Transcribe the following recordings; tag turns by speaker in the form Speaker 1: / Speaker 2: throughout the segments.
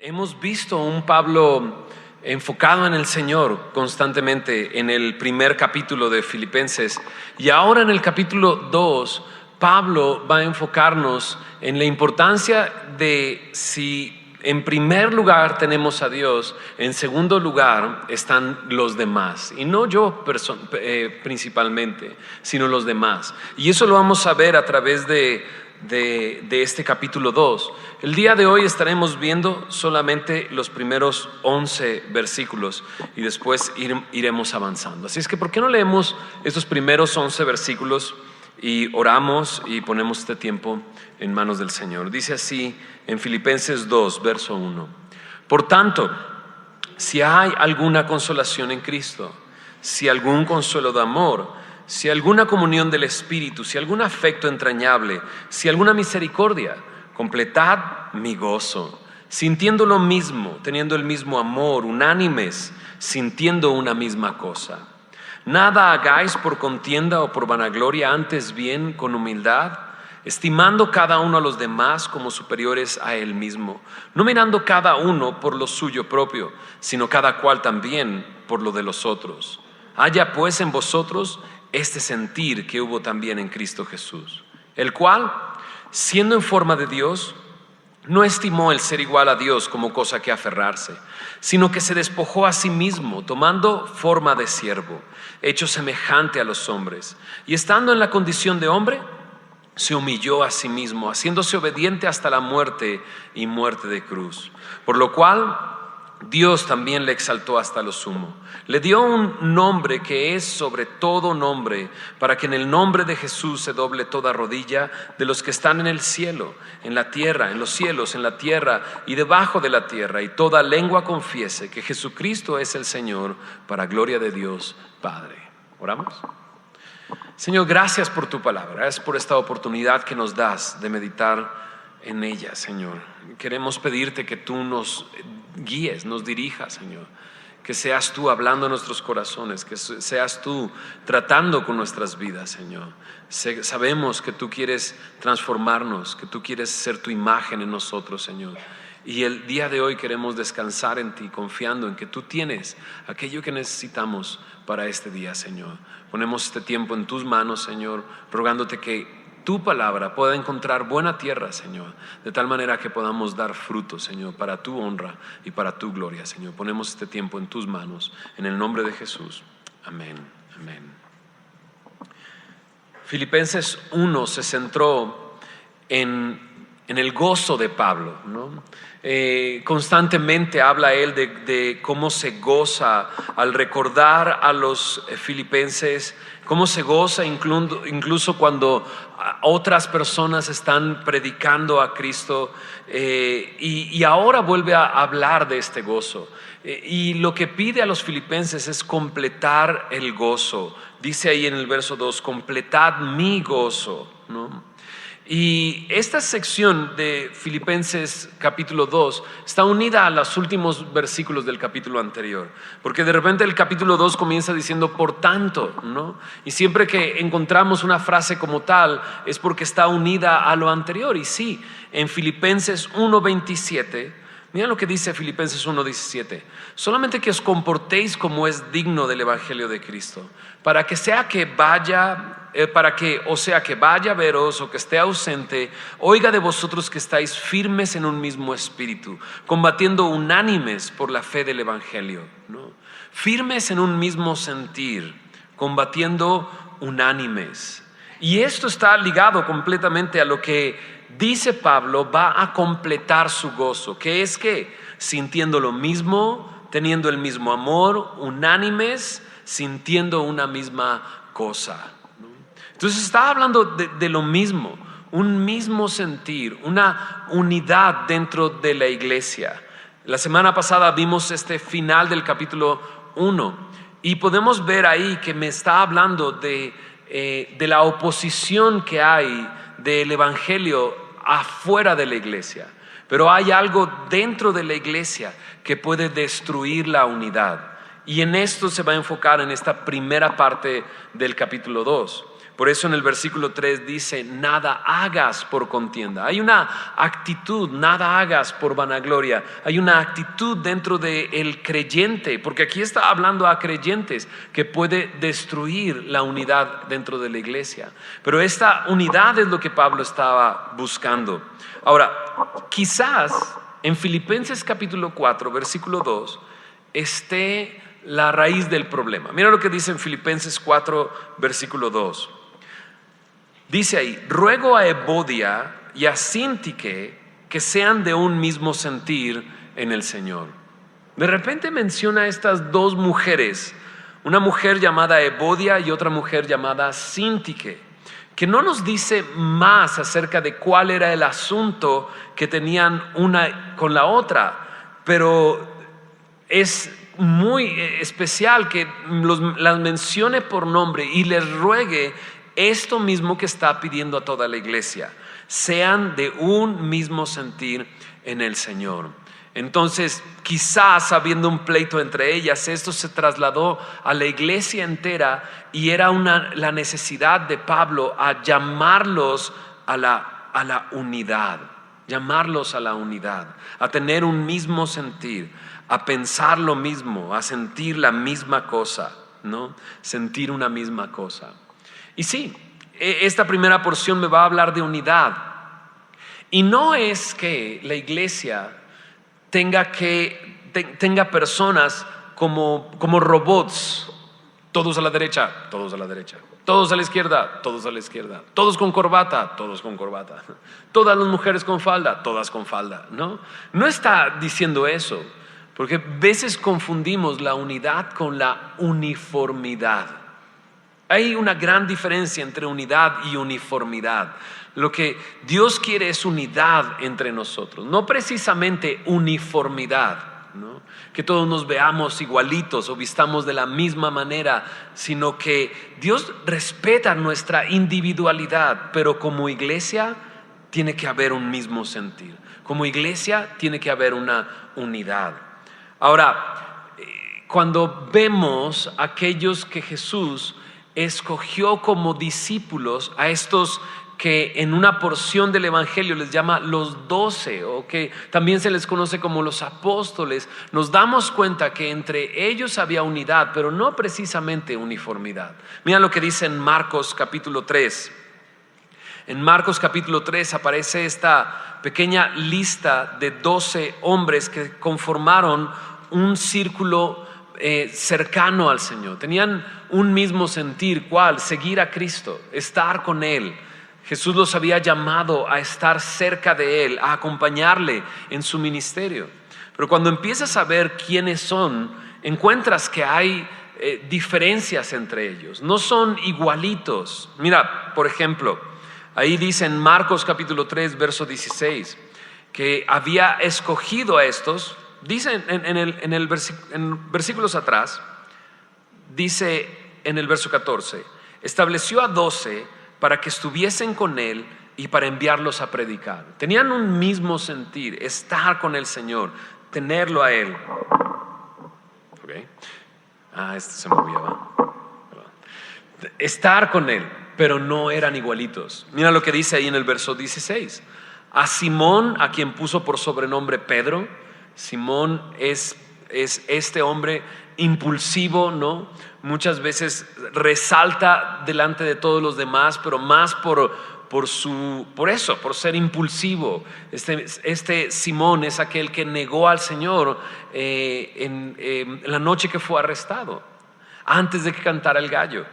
Speaker 1: Hemos visto un Pablo enfocado en el Señor constantemente en el primer capítulo de Filipenses, y ahora en el capítulo 2 Pablo va a enfocarnos en la importancia de si en primer lugar tenemos a Dios, en segundo lugar están los demás, y no yo principalmente, sino los demás. Y eso lo vamos a ver a través de este capítulo 2. El día de hoy estaremos viendo solamente los primeros 11 versículos y después iremos avanzando. Así es que, ¿por qué no leemos estos primeros 11 versículos y oramos y ponemos este tiempo en manos del Señor? Dice así en Filipenses 2, verso 1: Por tanto, si hay alguna consolación en Cristo, si algún consuelo de amor, si alguna comunión del Espíritu, si algún afecto entrañable, si alguna misericordia, completad mi gozo, sintiendo lo mismo, teniendo el mismo amor, unánimes, sintiendo una misma cosa. Nada hagáis por contienda o por vanagloria, antes bien con humildad, estimando cada uno a los demás como superiores a él mismo, no mirando cada uno por lo suyo propio, sino cada cual también por lo de los otros. Haya pues en vosotros este sentir que hubo también en Cristo Jesús, el cual, siendo en forma de Dios, no estimó el ser igual a Dios como cosa que aferrarse, sino que se despojó a sí mismo, tomando forma de siervo, hecho semejante a los hombres, y estando en la condición de hombre, se humilló a sí mismo, haciéndose obediente hasta la muerte y muerte de cruz. Por lo cual Dios también le exaltó hasta lo sumo. Le dio un nombre que es sobre todo nombre, para que en el nombre de Jesús se doble toda rodilla de los que están en el cielo, en la tierra, en los cielos, en la tierra y debajo de la tierra, y toda lengua confiese que Jesucristo es el Señor, para gloria de Dios Padre. ¿Oramos? Señor, gracias por tu palabra, gracias por esta oportunidad que nos das de meditar en ella, Señor. Queremos pedirte que tú nos guíes, nos dirijas, Señor, que seas tú hablando en nuestros corazones, que seas tú tratando con nuestras vidas, Señor. Sabemos que tú quieres transformarnos, que tú quieres ser tu imagen en nosotros, Señor, y el día de hoy queremos descansar en ti, confiando en que tú tienes aquello que necesitamos para este día, Señor. Ponemos este tiempo en tus manos, Señor, rogándote que tu palabra pueda encontrar buena tierra, Señor, de tal manera que podamos dar fruto, Señor, para tu honra y para tu gloria, Señor. Ponemos este tiempo en tus manos, en el nombre de Jesús. Amén, amén. Filipenses 1 se centró en el gozo de Pablo, ¿no? Constantemente habla él de cómo se goza al recordar a los filipenses, cómo se goza incluso cuando otras personas están predicando a Cristo, y ahora vuelve a hablar de este gozo, y lo que pide a los filipenses es completar el gozo. Dice ahí en el verso 2: completad mi gozo, ¿no? Y esta sección de Filipenses capítulo 2 está unida a los últimos versículos del capítulo anterior, porque de repente el capítulo 2 comienza diciendo por tanto, ¿no? Y siempre que encontramos una frase como tal es porque está unida a lo anterior. Y sí, en Filipenses 1:27, mira lo que dice Filipenses 1:17: solamente que os comportéis como es digno del evangelio de Cristo, para que o sea que vaya a veros o que esté ausente, oiga de vosotros que estáis firmes en un mismo espíritu, combatiendo unánimes por la fe del evangelio, ¿no? Firmes en un mismo sentir, combatiendo unánimes. Y esto está ligado completamente a lo que dice Pablo va a completar su gozo, que es que sintiendo lo mismo, teniendo el mismo amor, unánimes, sintiendo una misma cosa, ¿no? Entonces está hablando de lo mismo, un mismo sentir, una unidad dentro de la iglesia. La semana pasada vimos este final del capítulo 1 y podemos ver ahí que me está hablando de la oposición que hay del evangelio afuera de la iglesia, pero hay algo dentro de la iglesia que puede destruir la unidad, y en esto se va a enfocar en esta primera parte del capítulo 2, Por eso en el versículo 3 dice, nada hagas por contienda. Hay una actitud, nada hagas por vanagloria. Hay una actitud dentro del creyente, porque aquí está hablando a creyentes, que puede destruir la unidad dentro de la iglesia. Pero esta unidad es lo que Pablo estaba buscando. Ahora, quizás en Filipenses capítulo 4, versículo 2, esté la raíz del problema. Mira lo que dice en Filipenses 4, versículo 2. Dice ahí, ruego a Evodia y a Síntique que sean de un mismo sentir en el Señor. De repente menciona a estas dos mujeres, una mujer llamada Evodia y otra mujer llamada Síntique, que no nos dice más acerca de cuál era el asunto que tenían una con la otra, pero es muy especial que las mencione por nombre y les ruegue esto mismo que está pidiendo a toda la iglesia: sean de un mismo sentir en el Señor. Entonces, quizás habiendo un pleito entre ellas, esto se trasladó a la iglesia entera y era la necesidad de Pablo a llamarlos a la unidad, llamarlos a la unidad, a tener un mismo sentir, a pensar lo mismo, a sentir la misma cosa, ¿no? Sentir una misma cosa. Y sí, esta primera porción me va a hablar de unidad. Y no es que la iglesia tenga personas como robots, todos a la derecha, todos a la derecha, todos a la izquierda, todos a la izquierda, todos con corbata, todos con corbata, todas las mujeres con falda, todas con falda. No está diciendo eso, porque a veces confundimos la unidad con la uniformidad. Hay una gran diferencia entre unidad y uniformidad. Lo que Dios quiere es unidad entre nosotros, no precisamente uniformidad, ¿no? Que todos nos veamos igualitos o vistamos de la misma manera, sino que Dios respeta nuestra individualidad, pero como iglesia tiene que haber un mismo sentir. Como iglesia tiene que haber una unidad. Ahora, cuando vemos a aquellos que Jesús escogió como discípulos, a estos que en una porción del evangelio les llama los 12, o que también se les conoce como los apóstoles, nos damos cuenta que entre ellos había unidad, pero no precisamente uniformidad. Mira lo que dice en Marcos capítulo 3. En Marcos capítulo 3 aparece esta pequeña lista de 12 hombres que conformaron un círculo cercano al Señor. Tenían un mismo sentir, ¿cuál? Seguir a Cristo, estar con Él. Jesús los había llamado a estar cerca de Él, a acompañarle en su ministerio. Pero cuando empiezas a ver quiénes son, encuentras que hay diferencias entre ellos. No son igualitos. Mira, por ejemplo, ahí dice en Marcos capítulo 3, verso 16, que había escogido a estos. Dice en versículos atrás, dice en el verso 14, estableció a 12 para que estuviesen con Él y para enviarlos a predicar. Tenían un mismo sentir, estar con el Señor, tenerlo a Él. Okay. Este se movía, ¿va? Estar con Él, pero no eran igualitos. Mira lo que dice ahí en el verso 16. A Simón, a quien puso por sobrenombre Pedro. Simón es este hombre impulsivo, ¿no? Muchas veces resalta delante de todos los demás, pero más por ser impulsivo. Este Simón es aquel que negó al Señor en la noche que fue arrestado, antes de que cantara el gallo.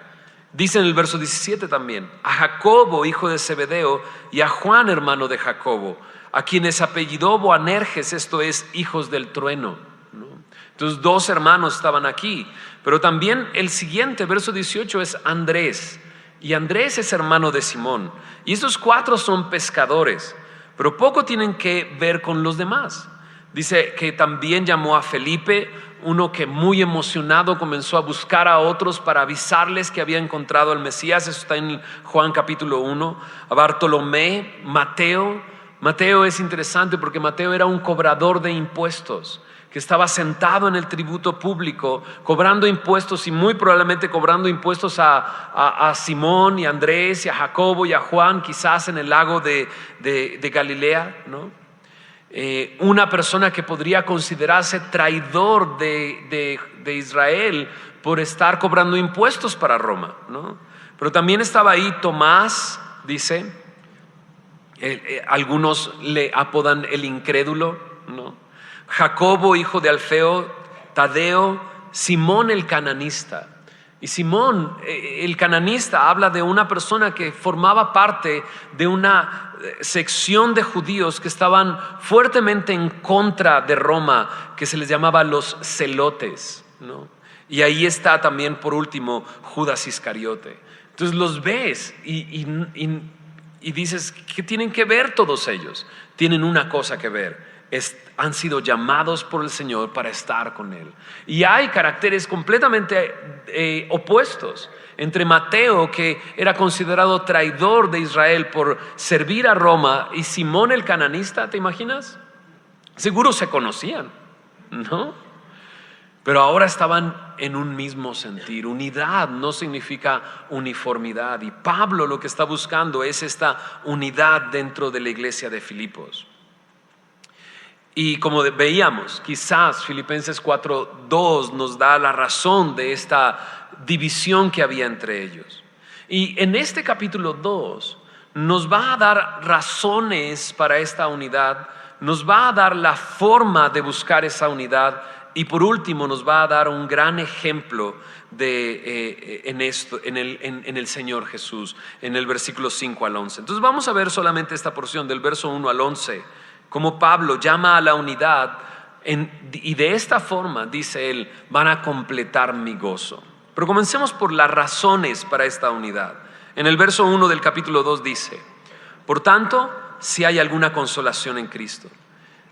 Speaker 1: Dice en el verso 17 también, a Jacobo, hijo de Zebedeo, y a Juan, hermano de Jacobo, a quienes apellidó Boanerges, esto es, hijos del trueno, ¿no? Entonces 2 hermanos estaban aquí. Pero también el siguiente, verso 18, es Andrés. Y Andrés es hermano de Simón. Y estos 4 son pescadores, pero poco tienen que ver con los demás. Dice que también llamó a Felipe, uno que muy emocionado comenzó a buscar a otros para avisarles que había encontrado al Mesías. Eso está en Juan capítulo 1. A Bartolomé, Mateo. Mateo es interesante porque Mateo era un cobrador de impuestos. que estaba sentado en el tributo público, cobrando impuestos y muy probablemente cobrando impuestos a Simón y a Andrés y a Jacobo y a Juan, quizás en el lago de Galilea, ¿no? Una persona que podría considerarse traidor de Israel por estar cobrando impuestos para Roma, ¿no? Pero también estaba ahí Tomás, dice, algunos le apodan el incrédulo, ¿no? Jacobo, hijo de Alfeo, Tadeo, Simón el cananista. Y Simón el cananista habla de una persona que formaba parte de una sección de judíos que estaban fuertemente en contra de Roma, que se les llamaba los celotes, ¿no? Y ahí está también, por último, Judas Iscariote. Entonces los ves y dices, ¿qué tienen que ver todos ellos? Tienen una cosa que ver. Han sido llamados por el Señor para estar con Él. Y hay caracteres completamente opuestos entre Mateo, que era considerado traidor de Israel por servir a Roma, y Simón el cananista. ¿Te imaginas? Seguro se conocían, ¿no? Pero ahora estaban en un mismo sentir. Unidad no significa uniformidad, y Pablo lo que está buscando es esta unidad dentro de la iglesia de Filipos. Y como veíamos, quizás Filipenses 4:2 nos da la razón de esta división que había entre ellos. Y en este capítulo 2 nos va a dar razones para esta unidad, nos va a dar la forma de buscar esa unidad, y por último nos va a dar un gran ejemplo en el Señor Jesús, en el versículo 5 al 11. Entonces vamos a ver solamente esta porción del verso 1 al 11, como Pablo llama a la unidad, y de esta forma, dice él, van a completar mi gozo. Pero comencemos por las razones para esta unidad. En el verso 1 del capítulo 2 dice: por tanto, si hay alguna consolación en Cristo,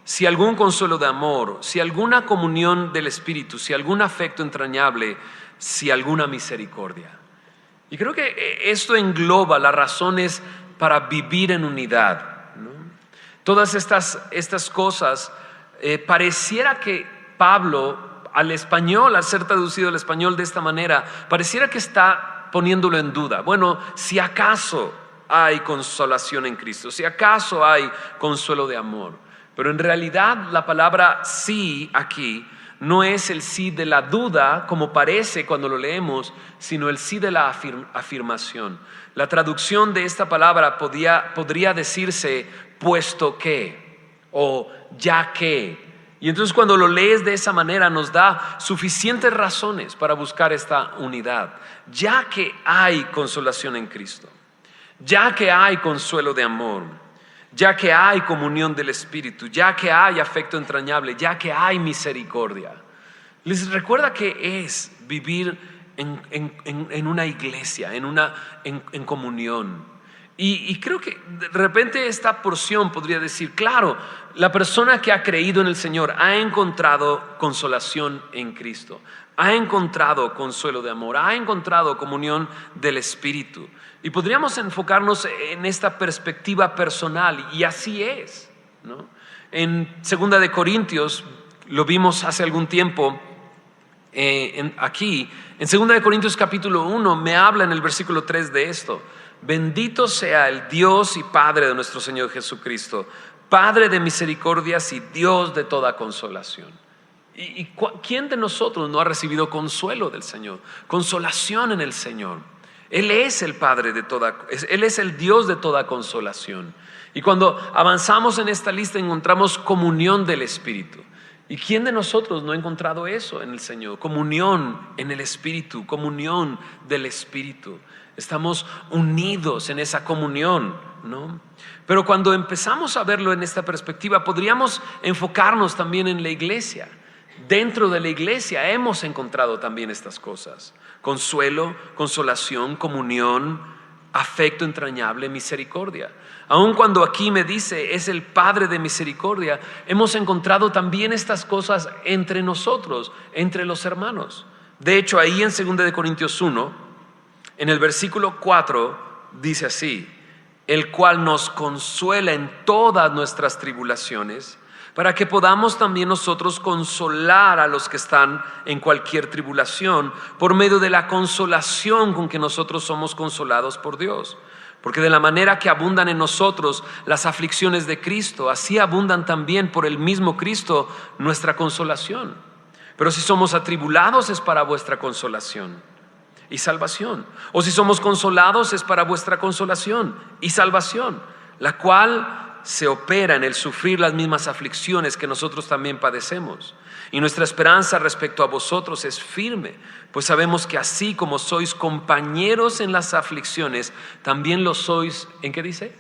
Speaker 1: si algún consuelo de amor, si alguna comunión del Espíritu, si algún afecto entrañable, si alguna misericordia. Y creo que esto engloba las razones para vivir en unidad. Todas estas cosas, pareciera que Pablo, al español, al ser traducido al español de esta manera, pareciera que está poniéndolo en duda. Bueno, si acaso hay consolación en Cristo, si acaso hay consuelo de amor. Pero en realidad la palabra sí aquí no es el sí de la duda, como parece cuando lo leemos, sino el sí de la afirmación. La traducción de esta palabra podría decirse puesto que, o ya que. Y entonces cuando lo lees de esa manera nos da suficientes razones para buscar esta unidad. Ya que hay consolación en Cristo, ya que hay consuelo de amor, ya que hay comunión del Espíritu, ya que hay afecto entrañable, ya que hay misericordia. Les recuerda que es vivir en una iglesia, en comunión. Y creo que de repente esta porción podría decir, claro, la persona que ha creído en el Señor ha encontrado consolación en Cristo, ha encontrado consuelo de amor, ha encontrado comunión del Espíritu. Y podríamos enfocarnos en esta perspectiva personal, y así es, ¿no? En 2 de Corintios, lo vimos hace algún tiempo, aquí, en 2 de Corintios capítulo 1, me habla en el versículo 3 de esto: bendito sea el Dios y Padre de nuestro Señor Jesucristo, Padre de misericordias y Dios de toda consolación. ¿Y quién de nosotros no ha recibido consuelo del Señor? Consolación en el Señor. Él es el Padre de Él es el Dios de toda consolación. Y cuando avanzamos en esta lista encontramos comunión del Espíritu. ¿Y quién de nosotros no ha encontrado eso en el Señor? Comunión en el Espíritu, comunión del Espíritu. Estamos unidos en esa comunión, ¿no? Pero cuando empezamos a verlo en esta perspectiva, podríamos enfocarnos también en la iglesia. Dentro de la iglesia hemos encontrado también estas cosas: consuelo, consolación, comunión, afecto entrañable, misericordia. Aun cuando aquí me dice es el Padre de misericordia, hemos encontrado también estas cosas entre nosotros, entre los hermanos. De hecho, ahí en 2 de Corintios 1, en el versículo 4, dice así: el cual nos consuela en todas nuestras tribulaciones, para que podamos también nosotros consolar a los que están en cualquier tribulación, por medio de la consolación con que nosotros somos consolados por Dios. Porque de la manera que abundan en nosotros las aflicciones de Cristo, así abundan también por el mismo Cristo nuestra consolación. Pero si somos atribulados es para vuestra consolación y salvación. O si somos consolados es para vuestra consolación y salvación, la cual se opera en el sufrir las mismas aflicciones que nosotros también padecemos. Y nuestra esperanza respecto a vosotros es firme, pues sabemos que así como sois compañeros en las aflicciones, también lo sois, ¿en qué dice?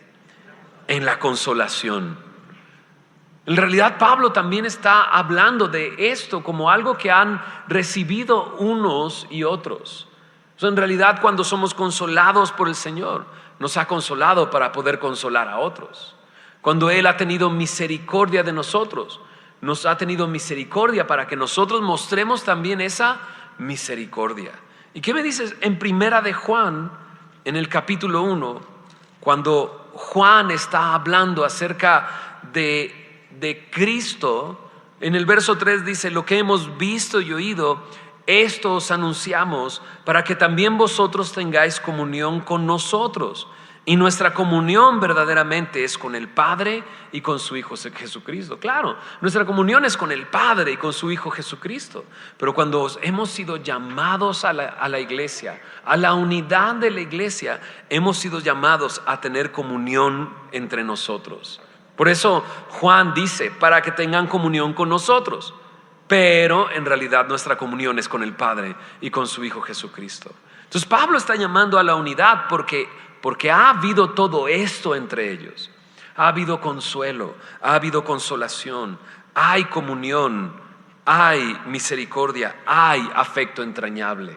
Speaker 1: En la consolación. En realidad Pablo también está hablando de esto como algo que han recibido unos y otros. En realidad, cuando somos consolados por el Señor, nos ha consolado para poder consolar a otros. Cuando Él ha tenido misericordia de nosotros, nos ha tenido misericordia para que nosotros mostremos también esa misericordia. ¿Y qué me dices en Primera de Juan, en el capítulo 1, cuando Juan está hablando acerca de Cristo? En el verso 3 dice: lo que hemos visto y oído, esto os anunciamos, para que también vosotros tengáis comunión con nosotros. Y nuestra comunión verdaderamente es con el Padre y con su Hijo Jesucristo. Claro, nuestra comunión es con el Padre y con su Hijo Jesucristo. Pero cuando hemos sido llamados a la iglesia, a la unidad de la iglesia, hemos sido llamados a tener comunión entre nosotros. Por eso Juan dice: para que tengan comunión con nosotros. Pero en realidad nuestra comunión es con el Padre y con su Hijo Jesucristo. Entonces Pablo está llamando a la unidad porque ha habido todo esto entre ellos. Ha habido consuelo, ha habido consolación, hay comunión, hay misericordia, hay afecto entrañable.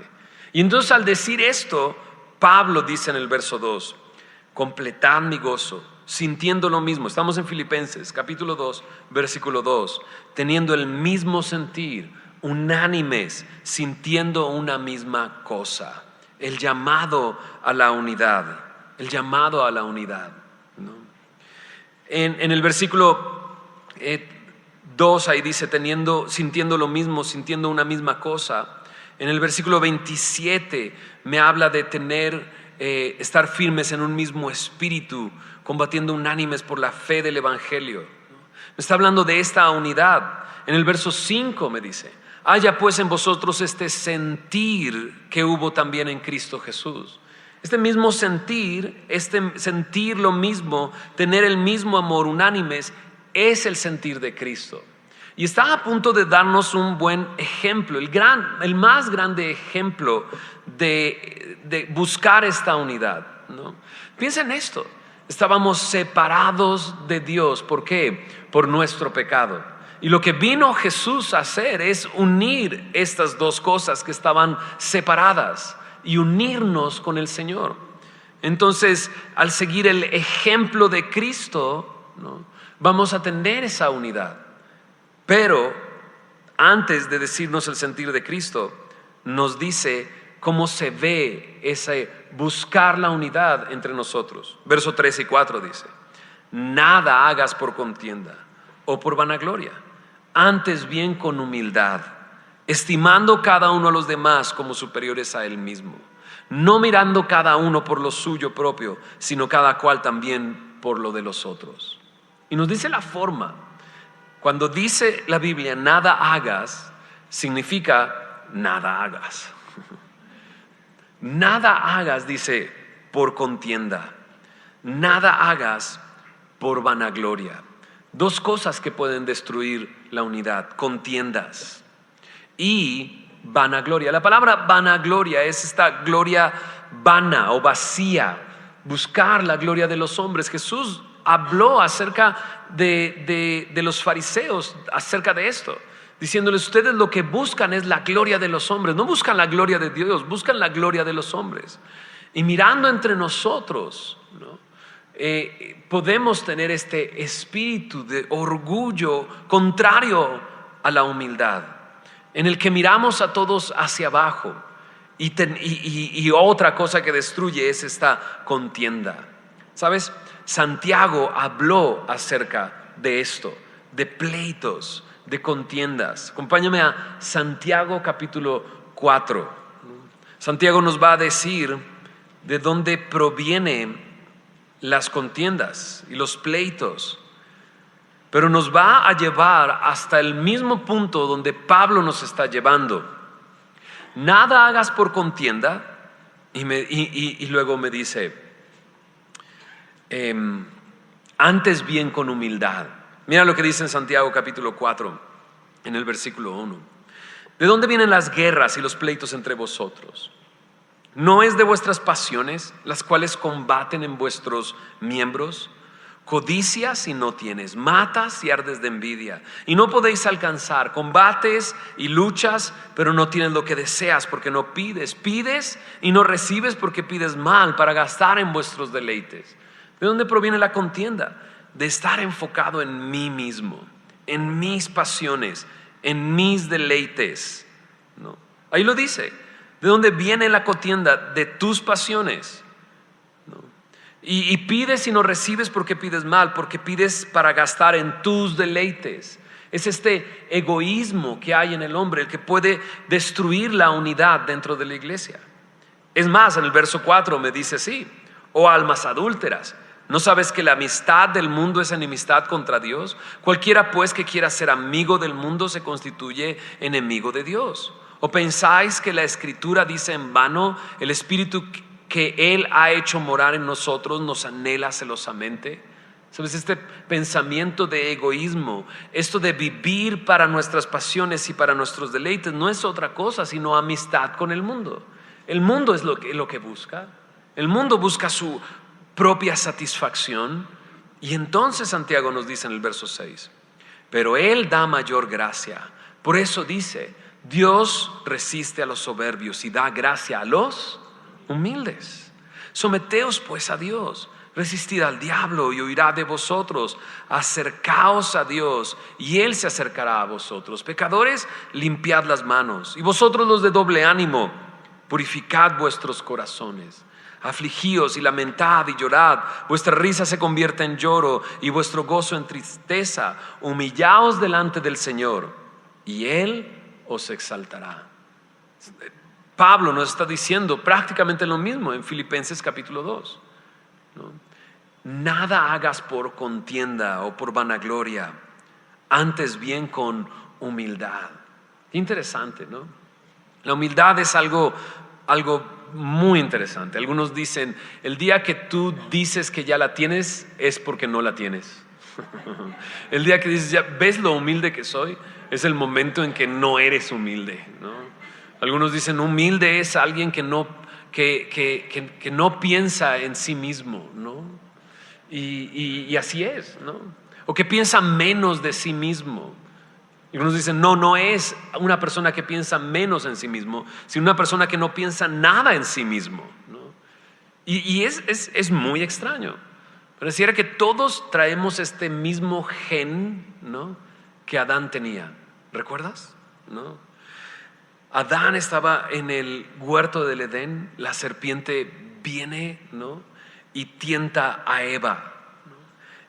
Speaker 1: Y entonces al decir esto, Pablo dice en el verso 2: completad mi gozo, sintiendo lo mismo. Estamos en Filipenses capítulo 2, versículo 2. Teniendo el mismo sentir, unánimes, sintiendo una misma cosa. El llamado a la unidad. El llamado a la unidad, ¿no? En el versículo 2 ahí dice: sintiendo lo mismo, sintiendo una misma cosa. En el versículo 27 me habla de estar firmes en un mismo espíritu, combatiendo unánimes por la fe del evangelio. Me está hablando de esta unidad. En el verso 5 me dice: haya pues en vosotros este sentir que hubo también en Cristo Jesús. Este mismo sentir, sentir lo mismo, tener el mismo amor, unánimes, es el sentir de Cristo. Y está a punto de darnos un buen ejemplo, el más grande ejemplo de buscar esta unidad, ¿no? Piensa en esto: estábamos separados de Dios. ¿Por qué? Por nuestro pecado. Y lo que vino Jesús a hacer es unir estas dos cosas que estaban separadas y unirnos con el Señor. Entonces, al seguir el ejemplo de Cristo, ¿no?, vamos a tener esa unidad. Pero antes de decirnos el sentir de Cristo, nos dice cómo se ve ese buscar la unidad entre nosotros. Verso 3 y 4 dice: nada hagas por contienda o por vanagloria, antes bien con humildad, estimando cada uno a los demás como superiores a él mismo, no mirando cada uno por lo suyo propio, sino cada cual también por lo de los otros. Y nos dice la forma. Cuando dice la Biblia nada hagas, significa nada hagas. Nada hagas, dice, por contienda. Nada hagas por vanagloria. Dos cosas que pueden destruir la unidad: contiendas y vanagloria. La palabra vanagloria es esta gloria vana o vacía, buscar la gloria de los hombres. Jesús habló acerca de los fariseos, acerca de esto, diciéndoles: ustedes lo que buscan es la gloria de los hombres, no buscan la gloria de Dios, buscan la gloria de los hombres. Y mirando entre nosotros, ¿no?, podemos tener este espíritu de orgullo contrario a la humildad, en el que miramos a todos hacia abajo. Y otra cosa que destruye es esta contienda. ¿Sabes? Santiago habló acerca de esto, de pleitos, de contiendas. Acompáñame a Santiago capítulo 4. Santiago nos va a decir de dónde provienen las contiendas y los pleitos, pero nos va a llevar hasta el mismo punto donde Pablo nos está llevando. Nada hagas por contienda, y luego me dice, antes bien con humildad. Mira lo que dice en Santiago capítulo 4, en el versículo 1. ¿De dónde vienen las guerras y los pleitos entre vosotros? ¿No es de vuestras pasiones, las cuales combaten en vuestros miembros? Codicias y no tienes, matas y ardes de envidia, y no podéis alcanzar. Combates y luchas, pero no tienes lo que deseas, porque no pides. Pides y no recibes, porque pides mal, para gastar en vuestros deleites. ¿De dónde proviene la contienda? De estar enfocado en mí mismo, en mis pasiones, en mis deleites, ¿no? Ahí lo dice. ¿De dónde viene la contienda? De tus pasiones, ¿no? Y pides y no recibes porque pides mal, porque pides para gastar en tus deleites. Es este egoísmo que hay en el hombre, el que puede destruir la unidad dentro de la iglesia. Es más, en el verso 4 me dice así: oh almas adúlteras, ¿no sabes que la amistad del mundo es enemistad contra Dios? Cualquiera pues que quiera ser amigo del mundo se constituye enemigo de Dios. ¿O pensáis que la Escritura dice en vano, el Espíritu que Él ha hecho morar en nosotros nos anhela celosamente? ¿Sabes? Este pensamiento de egoísmo, esto de vivir para nuestras pasiones y para nuestros deleites, no es otra cosa sino amistad con el mundo. El mundo es lo que busca. El mundo busca su propia satisfacción. Y entonces Santiago nos dice en el verso 6, pero Él da mayor gracia. Por eso dice, Dios resiste a los soberbios y da gracia a los humildes. Someteos pues a Dios, resistid al diablo y huirá de vosotros. Acercaos a Dios y Él se acercará a vosotros. Pecadores, limpiad las manos, y vosotros los de doble ánimo, purificad vuestros corazones. Afligíos y lamentad y llorad, vuestra risa se convierte en lloro y vuestro gozo en tristeza. Humillaos delante del Señor y Él os exaltará. Pablo nos está diciendo prácticamente lo mismo en Filipenses capítulo 2, ¿no? Nada hagas por contienda o por vanagloria, antes bien con humildad. Interesante, ¿no? La humildad es algo muy interesante. Algunos dicen, el día que tú dices que ya la tienes es porque no la tienes. El día que dices, ya ves lo humilde que soy, es el momento en que no eres humilde, ¿no? Algunos dicen, humilde es alguien que no piensa en sí mismo, ¿no? Y así es, ¿no? O que piensa menos de sí mismo. Y algunos dicen, no es una persona que piensa menos en sí mismo, sino una persona que no piensa nada en sí mismo, ¿no? Y es muy extraño. Pareciera que todos traemos este mismo gen, ¿no?, que Adán tenía. ¿Recuerdas? ¿No? Adán estaba en el huerto del Edén, la serpiente viene, ¿no?, y tienta a Eva, ¿no?,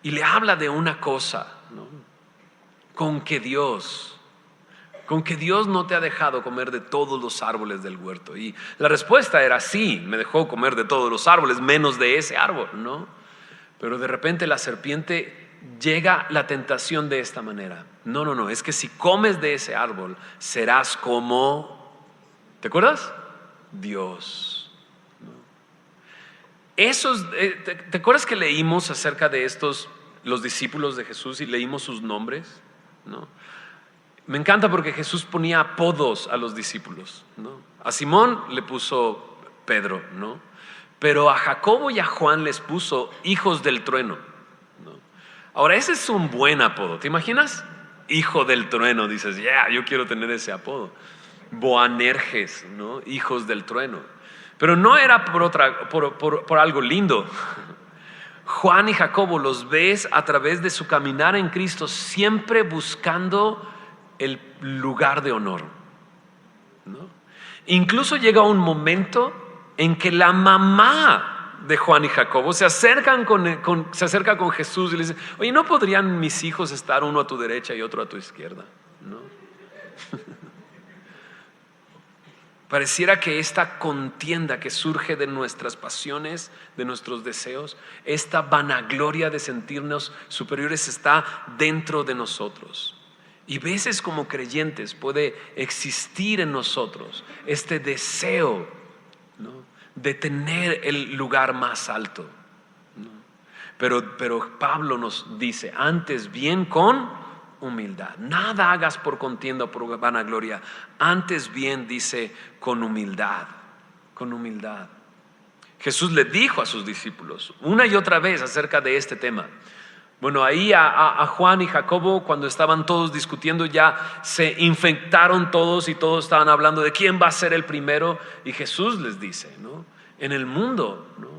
Speaker 1: y le habla de una cosa, ¿no?, con que Dios no te ha dejado comer de todos los árboles del huerto. Y la respuesta era sí, me dejó comer de todos los árboles, menos de ese árbol, ¿no? Pero de repente la serpiente llega la tentación de esta manera. No, es que si comes de ese árbol serás como, ¿te acuerdas? Dios, ¿no? ¿Te acuerdas que leímos acerca de estos, los discípulos de Jesús, y leímos sus nombres, ¿no? Me encanta porque Jesús ponía apodos a los discípulos, ¿no? A Simón le puso Pedro, ¿no? Pero a Jacobo y a Juan les puso hijos del trueno, ¿no? Ahora ese es un buen apodo, ¿te imaginas? Hijo del trueno, dices, yo quiero tener ese apodo. Boanerges, ¿no? Hijos del trueno. Pero no era por algo lindo. Juan y Jacobo los ves a través de su caminar en Cristo, siempre buscando el lugar de honor, ¿no? Incluso llega un momento en que la mamá de Juan y Jacobo se acerca con Jesús y le dice: oye, ¿no podrían mis hijos estar uno a tu derecha y otro a tu izquierda? ¿No? Pareciera que esta contienda que surge de nuestras pasiones, de nuestros deseos, esta vanagloria de sentirnos superiores está dentro de nosotros. Y veces como creyentes puede existir en nosotros este deseo, ¿no?, de tener el lugar más alto, ¿no? Pero Pablo nos dice: antes bien con humildad. Nada hagas por contienda o por vanagloria. Antes bien, dice, con humildad. Con humildad. Jesús le dijo a sus discípulos una y otra vez acerca de este tema. Bueno, ahí a Juan y Jacobo, cuando estaban todos discutiendo, ya se infectaron todos y todos estaban hablando de quién va a ser el primero. Y Jesús les dice, ¿no?, en el mundo, ¿no?,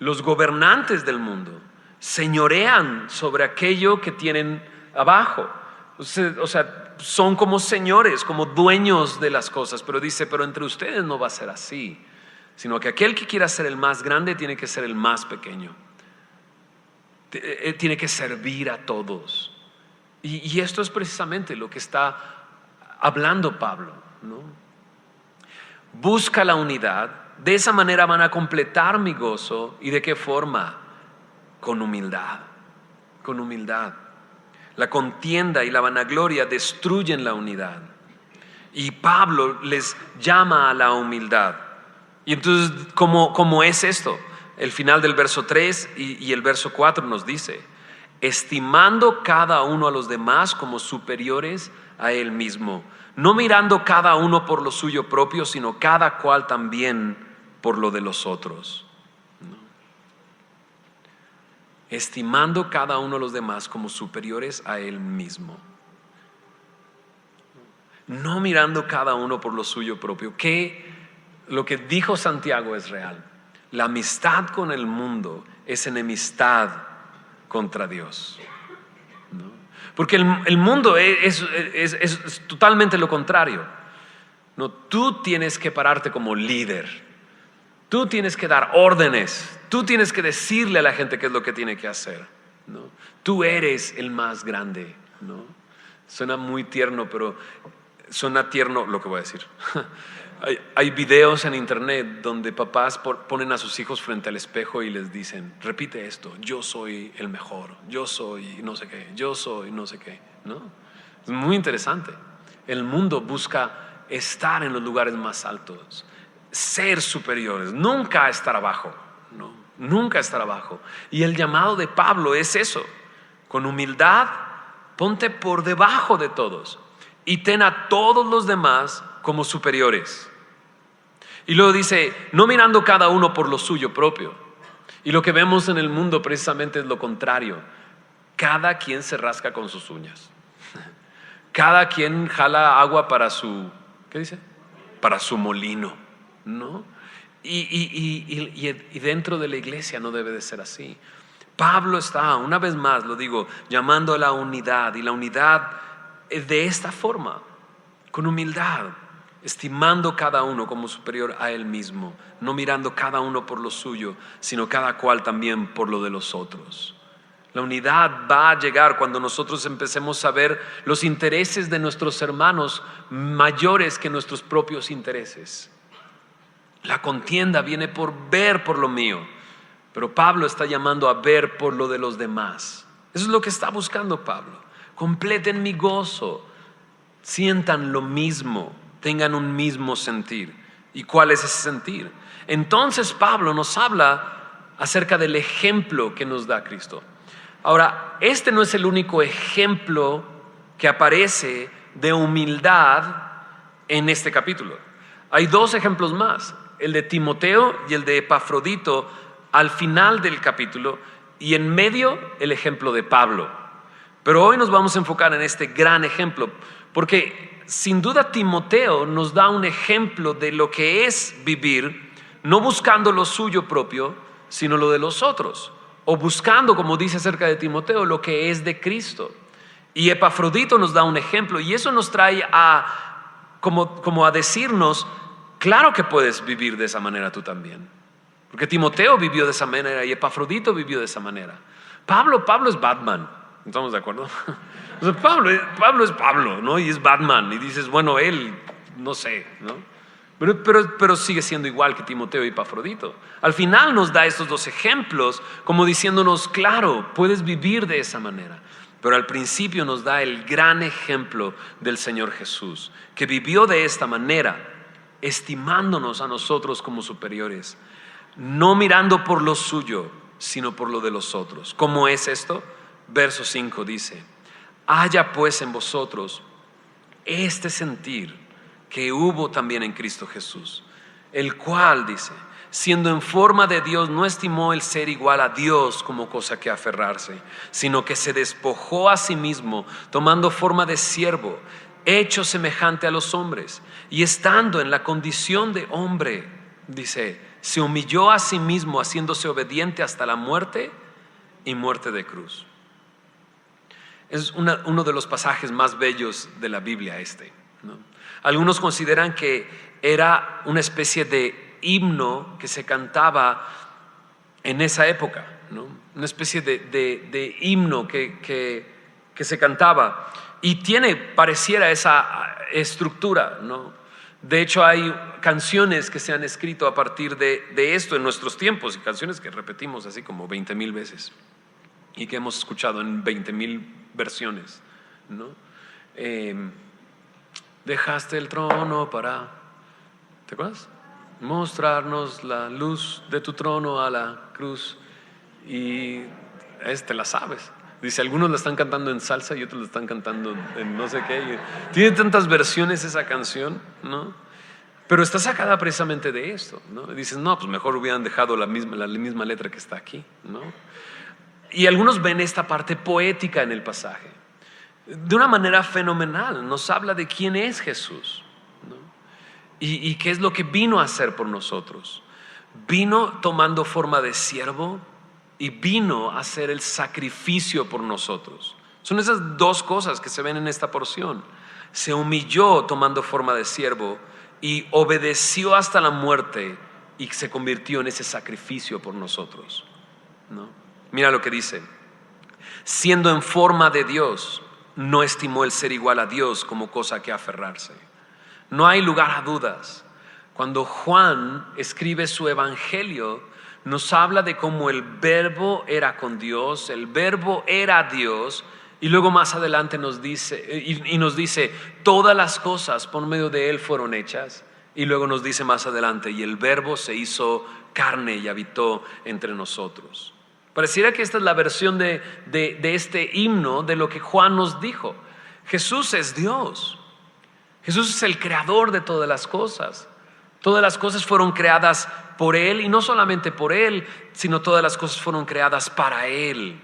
Speaker 1: los gobernantes del mundo señorean sobre aquello que tienen abajo. O sea, son como señores, como dueños de las cosas. Pero dice: pero entre ustedes no va a ser así, sino que aquel que quiera ser el más grande tiene que ser el más pequeño. Tiene que servir a todos. Y esto es precisamente lo que está hablando Pablo, ¿no? Busca la unidad. De esa manera van a completar mi gozo. ¿Y de qué forma? Con humildad. Con humildad. La contienda y la vanagloria destruyen la unidad. Y Pablo les llama a la humildad. Y entonces, ¿cómo es esto? El final del verso 3 y el verso 4 nos dice: estimando cada uno a los demás como superiores a él mismo, no mirando cada uno por lo suyo propio, sino cada cual también por lo de los otros. ¿No? Estimando cada uno a los demás como superiores a él mismo. No mirando cada uno por lo suyo propio. Que lo que dijo Santiago es real. La amistad con el mundo es enemistad contra Dios, ¿no? Porque el mundo es totalmente lo contrario, ¿no? Tú tienes que pararte como líder, tú tienes que dar órdenes, tú tienes que decirle a la gente qué es lo que tiene que hacer, ¿no? Tú eres el más grande, ¿no? Suena muy tierno, pero suena tierno lo que voy a decir. Hay videos en internet donde papás ponen a sus hijos frente al espejo y les dicen: repite esto, yo soy el mejor, yo soy no sé qué, yo soy no sé qué, ¿no? Es muy interesante. El mundo busca estar en los lugares más altos, ser superiores, nunca estar abajo, ¿no? Nunca estar abajo. Y el llamado de Pablo es eso: con humildad, ponte por debajo de todos y ten a todos los demás como superiores. Y luego dice: no mirando cada uno por lo suyo propio. Y lo que vemos en el mundo precisamente es lo contrario. Cada quien se rasca con sus uñas. Cada quien jala agua para su, ¿qué dice? Para su molino, ¿no? Y dentro de la iglesia no debe de ser así. Pablo está, una vez más lo digo, llamando a la unidad. Y la unidad es de esta forma, con humildad, estimando cada uno como superior a él mismo, no mirando cada uno por lo suyo, sino cada cual también por lo de los otros. La unidad va a llegar cuando nosotros empecemos a ver los intereses de nuestros hermanos mayores que nuestros propios intereses. La contienda viene por ver por lo mío, pero Pablo está llamando a ver por lo de los demás. Eso es lo que está buscando Pablo. Completen mi gozo, sientan lo mismo, tengan un mismo sentir. ¿Y cuál es ese sentir? Entonces Pablo nos habla acerca del ejemplo que nos da Cristo. Ahora, este no es el único ejemplo que aparece de humildad en este capítulo. Hay dos ejemplos más, el de Timoteo y el de Epafrodito al final del capítulo, y en medio el ejemplo de Pablo. Pero hoy nos vamos a enfocar en este gran ejemplo, porque sin duda Timoteo nos da un ejemplo de lo que es vivir no buscando lo suyo propio, sino lo de los otros, o buscando, como dice acerca de Timoteo, lo que es de Cristo. Y Epafrodito nos da un ejemplo, y eso nos trae como a decirnos: claro que puedes vivir de esa manera tú también, Porque Timoteo vivió de esa manera y Epafrodito vivió de esa manera. Pablo es Batman, ¿estamos de acuerdo? O sea, Pablo es Pablo, ¿no? Y es Batman. Y dices, bueno, él, no sé, ¿no? Pero sigue siendo igual que Timoteo y Epafrodito. Al final nos da estos dos ejemplos como diciéndonos, claro, puedes vivir de esa manera. Pero al principio nos da el gran ejemplo del Señor Jesús, que vivió de esta manera, estimándonos a nosotros como superiores, no mirando por lo suyo, sino por lo de los otros. ¿Cómo es esto? Verso 5 dice: haya pues en vosotros este sentir que hubo también en Cristo Jesús, el cual, dice, siendo en forma de Dios, no estimó el ser igual a Dios como cosa que aferrarse, sino que se despojó a sí mismo, tomando forma de siervo, hecho semejante a los hombres, y estando en la condición de hombre, dice, se humilló a sí mismo, haciéndose obediente hasta la muerte y muerte de cruz. Es uno de los pasajes más bellos de la Biblia ¿no? Algunos consideran que era una especie de himno que se cantaba en esa época, ¿no? Una especie de himno que se cantaba y pareciera esa estructura, ¿no? De hecho, hay canciones que se han escrito a partir de esto en nuestros tiempos, y canciones que repetimos así como 20,000 veces y que hemos escuchado en 20,000 versiones, ¿no? Dejaste el trono para, ¿te acuerdas? Mostrarnos la luz de tu trono a la cruz. Y te la sabes. Dice, algunos la están cantando en salsa y otros la están cantando en no sé qué. Tiene tantas versiones esa canción, ¿no? Pero está sacada precisamente de esto, ¿no? Y dices, no, pues mejor hubieran dejado la misma letra que está aquí, ¿no? Y algunos ven esta parte poética en el pasaje de una manera fenomenal. Nos habla de quién es Jesús, ¿no? Y qué es lo que vino a hacer por nosotros. Vino tomando forma de siervo y vino a hacer el sacrificio por nosotros. Son esas dos cosas que se ven en esta porción. Se humilló tomando forma de siervo y obedeció hasta la muerte y se convirtió en ese sacrificio por nosotros, ¿no? Mira lo que dice: siendo en forma de Dios, no estimó el ser igual a Dios como cosa que aferrarse. No hay lugar a dudas. Cuando Juan escribe su evangelio, nos habla de cómo el verbo era con Dios, el verbo era Dios, y luego más adelante nos dice todas las cosas por medio de él fueron hechas, y luego nos dice más adelante, y el verbo se hizo carne y habitó entre nosotros. Pareciera que esta es la versión de este himno de lo que Juan nos dijo. Jesús es Dios. Jesús es el creador de todas las cosas. Todas las cosas fueron creadas por Él, y no solamente por Él, sino todas las cosas fueron creadas para Él.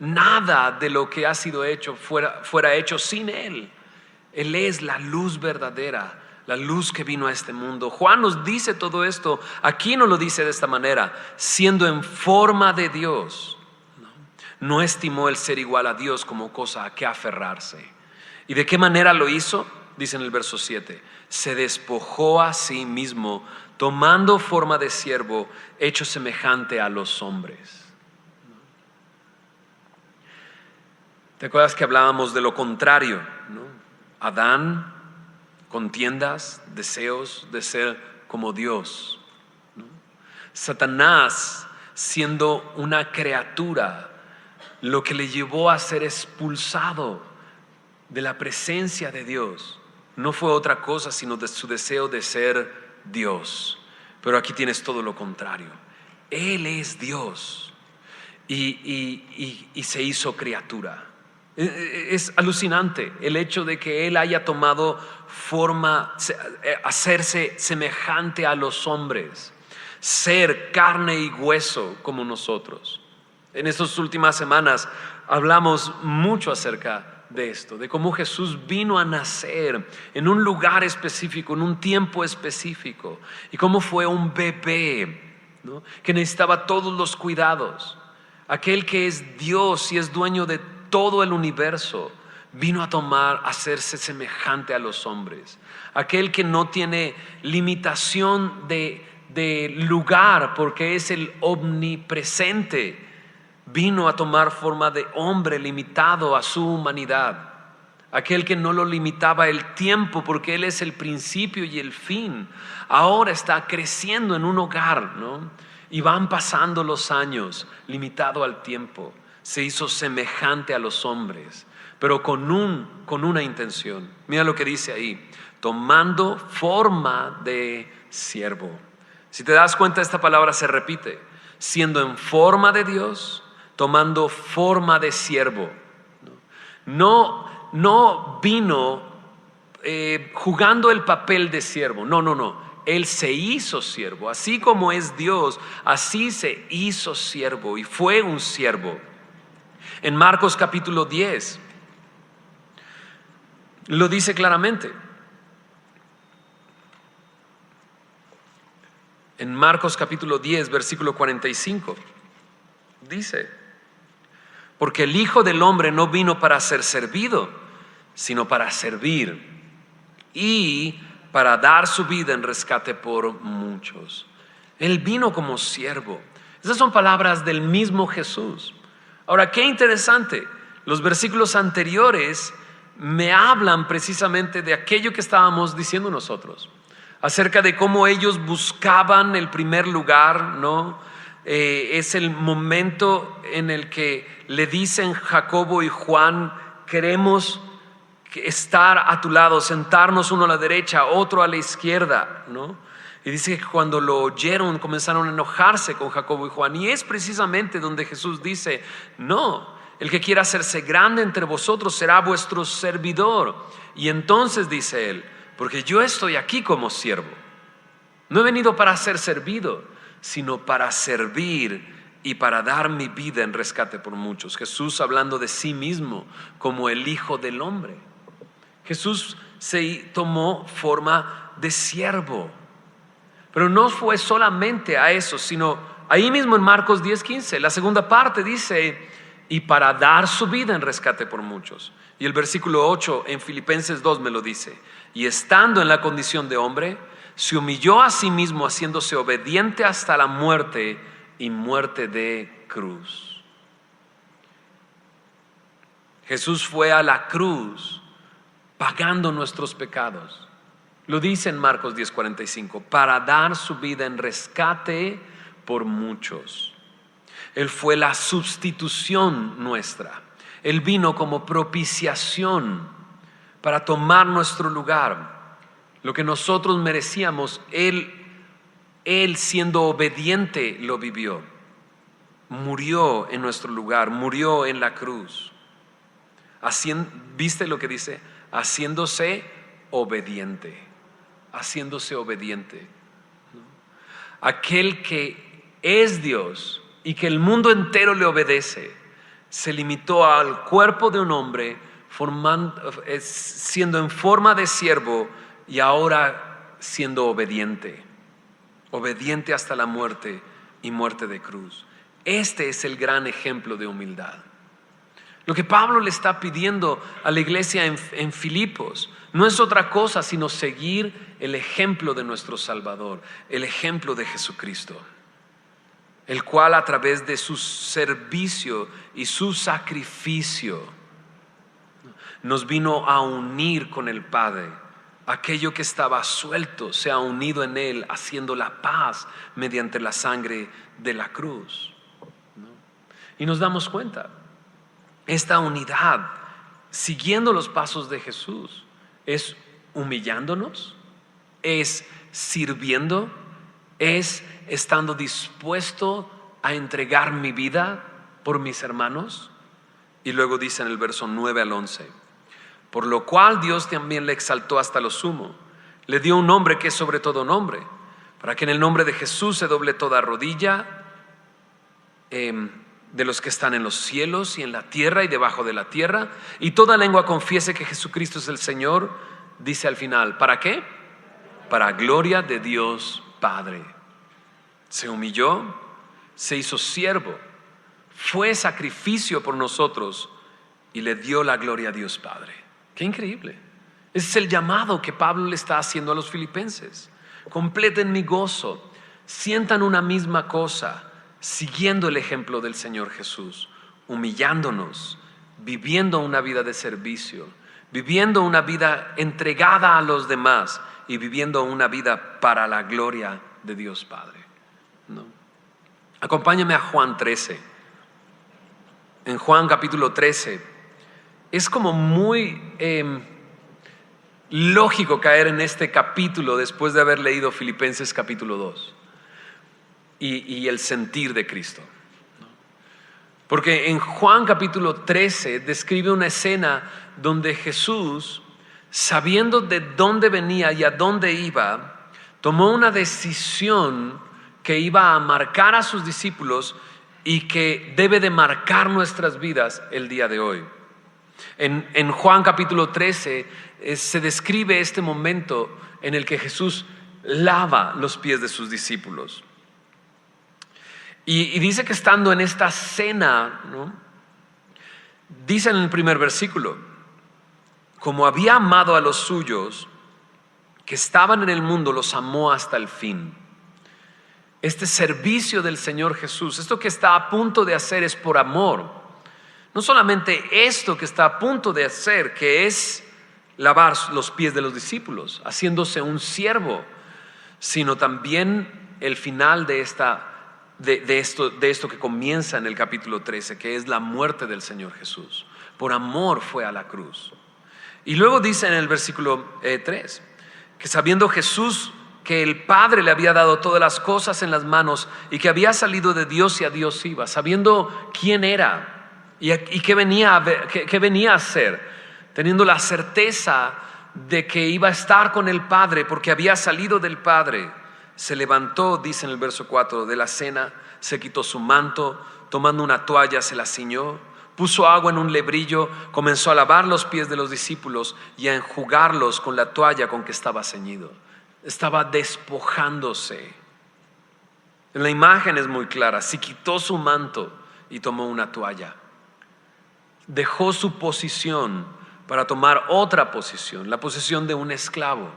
Speaker 1: Nada de lo que ha sido hecho fuera hecho sin Él. Él es la luz verdadera, la luz que vino a este mundo. Juan nos dice todo esto. Aquí nos lo dice de esta manera: siendo en forma de Dios, no estimó el ser igual a Dios como cosa a que aferrarse. ¿Y de qué manera lo hizo? Dice en el verso 7: se despojó a sí mismo, tomando forma de siervo, hecho semejante a los hombres. ¿Te acuerdas que hablábamos de lo contrario, ¿no? Adán, contiendas, deseos de ser como Dios, ¿no? Satanás, siendo una criatura, lo que le llevó a ser expulsado de la presencia de Dios no fue otra cosa sino de su deseo de ser Dios. Pero aquí tienes todo lo contrario. Él es Dios y se hizo criatura. Es alucinante el hecho de que Él haya tomado forma, hacerse semejante a los hombres, ser carne y hueso como nosotros. En estas últimas semanas hablamos mucho acerca de esto, de cómo Jesús vino a nacer en un lugar específico, en un tiempo específico, y cómo fue un bebé, ¿no?, que necesitaba todos los cuidados. Aquel que es Dios y es dueño de todo el universo vino a hacerse semejante a los hombres. Aquel que no tiene limitación de de lugar porque es el omnipresente. Vino a tomar forma de hombre limitado a su humanidad. Aquel que no lo limitaba el tiempo porque Él es el principio y el fin. Ahora está creciendo en un hogar, ¿no? Y van pasando los años, limitado al tiempo. Se hizo semejante a los hombres, pero con una intención. Mira lo que dice ahí: tomando forma de siervo. Si te das cuenta, esta palabra se repite: siendo en forma de Dios, tomando forma de siervo. No vino jugando el papel de siervo. No. Él se hizo siervo. Así como es Dios, así se hizo siervo y fue un siervo. En Marcos capítulo 10 lo dice claramente. En Marcos capítulo 10, versículo 45, dice: porque el Hijo del Hombre no vino para ser servido, sino para servir y para dar su vida en rescate por muchos. Él vino como siervo. Esas son palabras del mismo Jesús. Ahora, qué interesante, los versículos anteriores me hablan precisamente de aquello que estábamos diciendo nosotros, acerca de cómo ellos buscaban el primer lugar, ¿no? Es el momento en el que le dicen Jacobo y Juan: queremos estar a tu lado, sentarnos uno a la derecha, otro a la izquierda, ¿no? Y dice que cuando lo oyeron comenzaron a enojarse con Jacobo y Juan. Y es precisamente donde Jesús dice: no, el que quiera hacerse grande entre vosotros será vuestro servidor. Y entonces dice él: porque yo estoy aquí como siervo. No he venido para ser servido, sino para servir y para dar mi vida en rescate por muchos. Jesús hablando de sí mismo como el Hijo del Hombre. Jesús se tomó forma de siervo. Pero no fue solamente a eso, sino ahí mismo en Marcos 10:15, la segunda parte dice: y para dar su vida en rescate por muchos. Y el versículo 8 en Filipenses 2 me lo dice: y estando en la condición de hombre, se humilló a sí mismo, haciéndose obediente hasta la muerte y muerte de cruz. Jesús fue a la cruz pagando nuestros pecados. Lo dice en Marcos 10:45, para dar su vida en rescate por muchos. Él fue la sustitución nuestra. Él vino como propiciación para tomar nuestro lugar. Lo que nosotros merecíamos, Él siendo obediente lo vivió. Murió en nuestro lugar, murió en la cruz. ¿Viste lo que dice? Haciéndose obediente. Haciéndose obediente. Aquel que es Dios y que el mundo entero le obedece, se limitó al cuerpo de un hombre, siendo en forma de siervo y ahora siendo obediente. Obediente hasta la muerte y muerte de cruz. Este es el gran ejemplo de humildad. Lo que Pablo le está pidiendo a la iglesia en Filipos no es otra cosa sino seguir el ejemplo de nuestro Salvador, el ejemplo de Jesucristo, el cual a través de su servicio y su sacrificio nos vino a unir con el Padre. Aquello que estaba suelto se ha unido en Él, haciendo la paz mediante la sangre de la cruz, ¿no? Y nos damos cuenta, esta unidad, siguiendo los pasos de Jesús, es humillándonos, es sirviendo, es estando dispuesto a entregar mi vida por mis hermanos. Y luego dice en el verso 9 al 11: por lo cual Dios también le exaltó hasta lo sumo, le dio un nombre que es sobre todo nombre, para que en el nombre de Jesús se doble toda rodilla, de los que están en los cielos y en la tierra y debajo de la tierra, y toda lengua confiese que Jesucristo es el Señor. Dice al final, ¿para qué? Para gloria de Dios Padre. Se humilló, se hizo siervo, fue sacrificio por nosotros y le dio la gloria a Dios Padre. Qué increíble. Ese es el llamado que Pablo le está haciendo a los filipenses. Completen mi gozo, sientan una misma cosa, siguiendo el ejemplo del Señor Jesús, humillándonos, viviendo una vida de servicio, viviendo una vida entregada a los demás y viviendo una vida para la gloria de Dios Padre, ¿no? Acompáñame a Juan 13. En Juan capítulo 13 es como muy lógico caer en este capítulo después de haber leído Filipenses capítulo 2 y el sentir de Cristo, ¿no? Porque en Juan capítulo 13 describe una escena donde Jesús, sabiendo de dónde venía y a dónde iba, tomó una decisión que iba a marcar a sus discípulos y que debe de marcar nuestras vidas el día de hoy. En Juan capítulo 13 se describe este momento en el que Jesús lava los pies de sus discípulos. Y dice que estando en esta cena, ¿no?, dice en el primer versículo: como había amado a los suyos que estaban en el mundo, los amó hasta el fin. Este servicio del Señor Jesús, esto que está a punto de hacer, es por amor. No solamente esto que está a punto de hacer, que es lavar los pies de los discípulos, haciéndose un siervo, sino también el final de esto que comienza en el capítulo 13, que es la muerte del Señor Jesús. Por amor fue a la cruz. Y luego dice en el versículo 3 que sabiendo Jesús que el Padre le había dado todas las cosas en las manos y que había salido de Dios y a Dios iba, sabiendo quién era y qué venía a hacer, teniendo la certeza de que iba a estar con el Padre porque había salido del Padre, se levantó, dice en el verso 4, de la cena, se quitó su manto, tomando una toalla se la ciñó, puso agua en un lebrillo, comenzó a lavar los pies de los discípulos y a enjugarlos con la toalla con que estaba ceñido. Estaba despojándose. En la imagen es muy clara: se quitó su manto y tomó una toalla. Dejó su posición para tomar otra posición, la posición de un esclavo.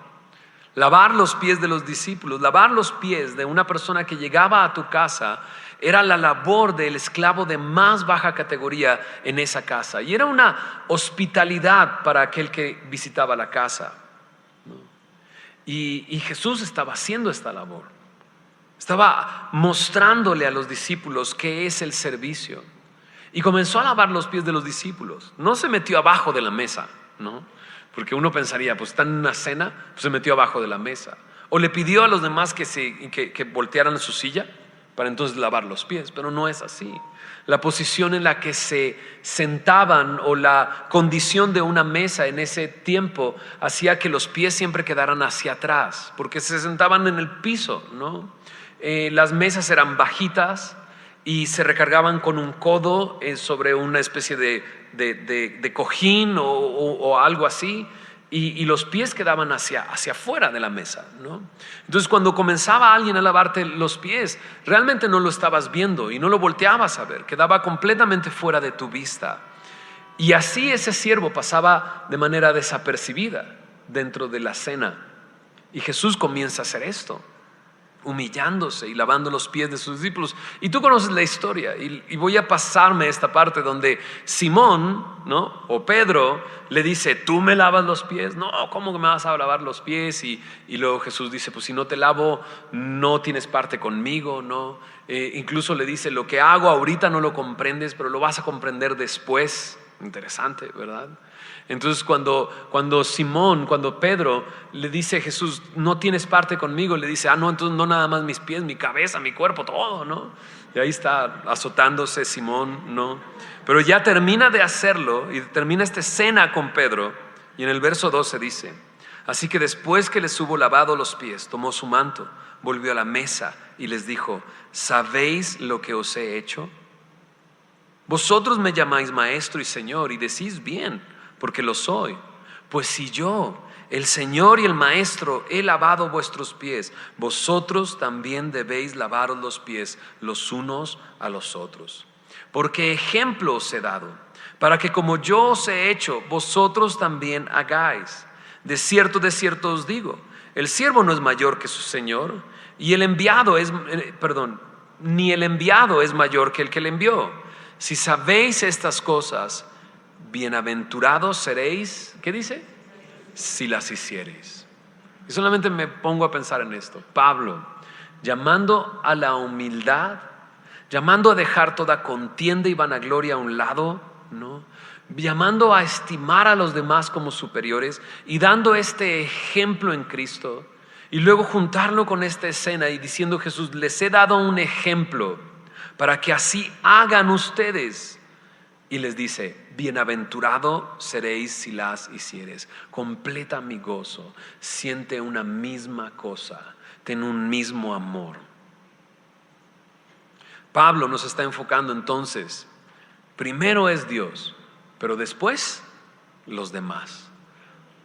Speaker 1: Lavar los pies de los discípulos, lavar los pies de una persona que llegaba a tu casa, era la labor del esclavo de más baja categoría en esa casa. Y era una hospitalidad para aquel que visitaba la casa, ¿no? Y Jesús estaba haciendo esta labor. Estaba mostrándole a los discípulos qué es el servicio. Y comenzó a lavar los pies de los discípulos. No se metió abajo de la mesa, ¿no? Porque uno pensaría, pues están en una cena, pues se metió abajo de la mesa. O le pidió a los demás que voltearan su silla para entonces lavar los pies, pero no es así. La posición en la que se sentaban o la condición de una mesa en ese tiempo hacía que los pies siempre quedaran hacia atrás, porque se sentaban en el piso, ¿no? Las mesas eran bajitas y se recargaban con un codo sobre una especie de cojín o algo así. Y los pies quedaban hacia afuera de la mesa, ¿no? Entonces cuando comenzaba alguien a lavarte los pies, realmente no lo estabas viendo y no lo volteabas a ver, quedaba completamente fuera de tu vista. Y así ese siervo pasaba de manera desapercibida dentro de la cena. Y Jesús comienza a hacer esto, humillándose y lavando los pies de sus discípulos. Y tú conoces la historia, y voy a pasarme esta parte donde Simón, ¿no?, o Pedro le dice: ¿tú me lavas los pies? No, ¿cómo que me vas a lavar los pies? Y luego Jesús dice: pues si no te lavo, no tienes parte conmigo, ¿no? Incluso le dice: lo que hago ahorita no lo comprendes, pero lo vas a comprender después. Interesante, ¿verdad? Entonces cuando Pedro le dice a Jesús: no tienes parte conmigo, le dice: no, entonces no nada más mis pies, mi cabeza, mi cuerpo, todo, ¿no? Y ahí está azotándose Simón, ¿no? Pero ya termina de hacerlo y termina esta escena con Pedro, y en el verso 12 dice: así que después que les hubo lavado los pies, tomó su manto, volvió a la mesa y les dijo: ¿sabéis lo que os he hecho? Vosotros me llamáis maestro y señor, y decís bien, porque lo soy. Pues si yo, el Señor y el Maestro, he lavado vuestros pies, vosotros también debéis lavaros los pies los unos a los otros. Porque ejemplo os he dado, para que como yo os he hecho, vosotros también hagáis. De cierto os digo, El siervo no es mayor que su señor, y ni el enviado es mayor que el que le envió. Si sabéis estas cosas, bienaventurados seréis, ¿qué dice? Si las hiciereis. Y solamente me pongo a pensar en esto. Pablo, llamando a la humildad, llamando a dejar toda contienda y vanagloria a un lado, ¿no? Llamando a estimar a los demás como superiores y dando este ejemplo en Cristo, y luego juntarlo con esta escena y diciendo: Jesús, les he dado un ejemplo para que así hagan ustedes. Y les dice: bienaventurado seréis si las hicieres. Completa mi gozo, siente una misma cosa, ten un mismo amor. Pablo nos está enfocando entonces, primero es Dios, pero después los demás.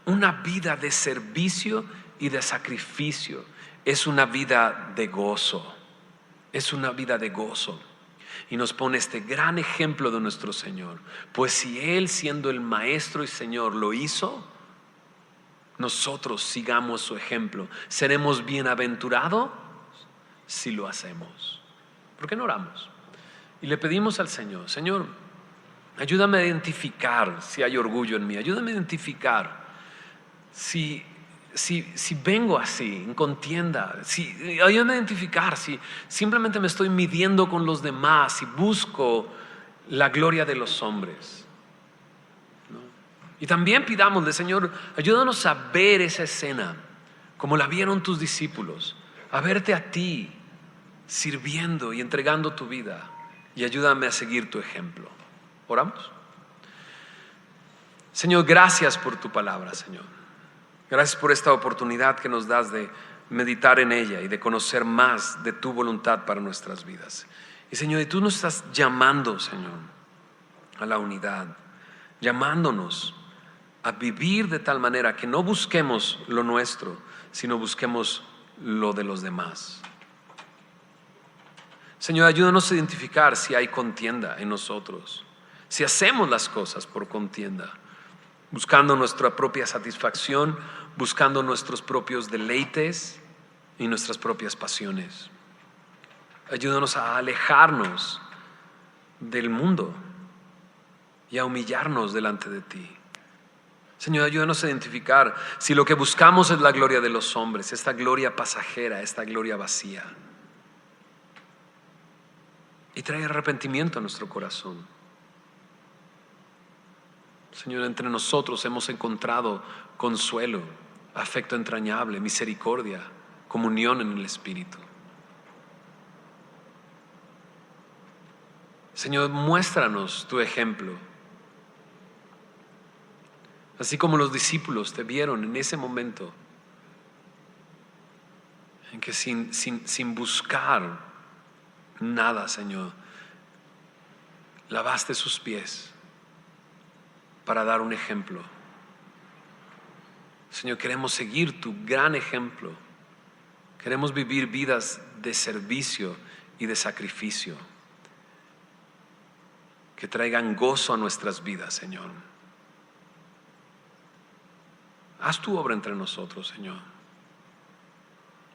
Speaker 1: Una vida de servicio y de sacrificio es una vida de gozo. Es una vida de gozo. Y nos pone este gran ejemplo de nuestro Señor. Pues si Él, siendo el Maestro y Señor, lo hizo, nosotros sigamos su ejemplo. Seremos bienaventurados si lo hacemos. ¿Por qué no oramos? Y le pedimos al Señor: Señor, ayúdame a identificar si hay orgullo en mí. Ayúdame a identificar si vengo así, en contienda. Ayúdame a identificar si simplemente me estoy midiendo con los demás y busco la gloria de los hombres, ¿no? Y también pidámosle: Señor, ayúdanos a ver esa escena como la vieron tus discípulos, a verte a ti sirviendo y entregando tu vida, y ayúdame a seguir tu ejemplo. ¿Oramos? Señor, gracias por tu palabra, Señor. Gracias por esta oportunidad que nos das de meditar en ella y de conocer más de tu voluntad para nuestras vidas. Y Señor, y tú nos estás llamando, Señor, a la unidad, llamándonos a vivir de tal manera que no busquemos lo nuestro, sino busquemos lo de los demás. Señor, ayúdanos a identificar si hay contienda en nosotros, si hacemos las cosas por contienda, buscando nuestra propia satisfacción, buscando nuestros propios deleites y nuestras propias pasiones. Ayúdanos a alejarnos del mundo y a humillarnos delante de ti. Señor, ayúdanos a identificar si lo que buscamos es la gloria de los hombres, esta gloria pasajera, esta gloria vacía. Y trae arrepentimiento a nuestro corazón. Señor, entre nosotros hemos encontrado consuelo, afecto entrañable, misericordia, comunión en el Espíritu. Señor, muéstranos tu ejemplo. Así como los discípulos te vieron en ese momento en que sin buscar nada, Señor, lavaste sus pies para dar un ejemplo. Señor, queremos seguir tu gran ejemplo. Queremos vivir vidas de servicio y de sacrificio que traigan gozo a nuestras vidas, Señor. Haz tu obra entre nosotros, Señor.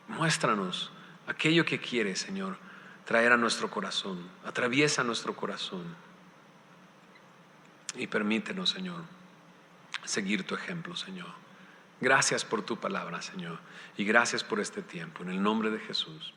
Speaker 1: Muéstranos aquello que quieres, Señor, traer a nuestro corazón. Atraviesa nuestro corazón y permítenos, Señor, seguir tu ejemplo, Señor. Gracias por tu palabra, Señor, y gracias por este tiempo. En el nombre de Jesús.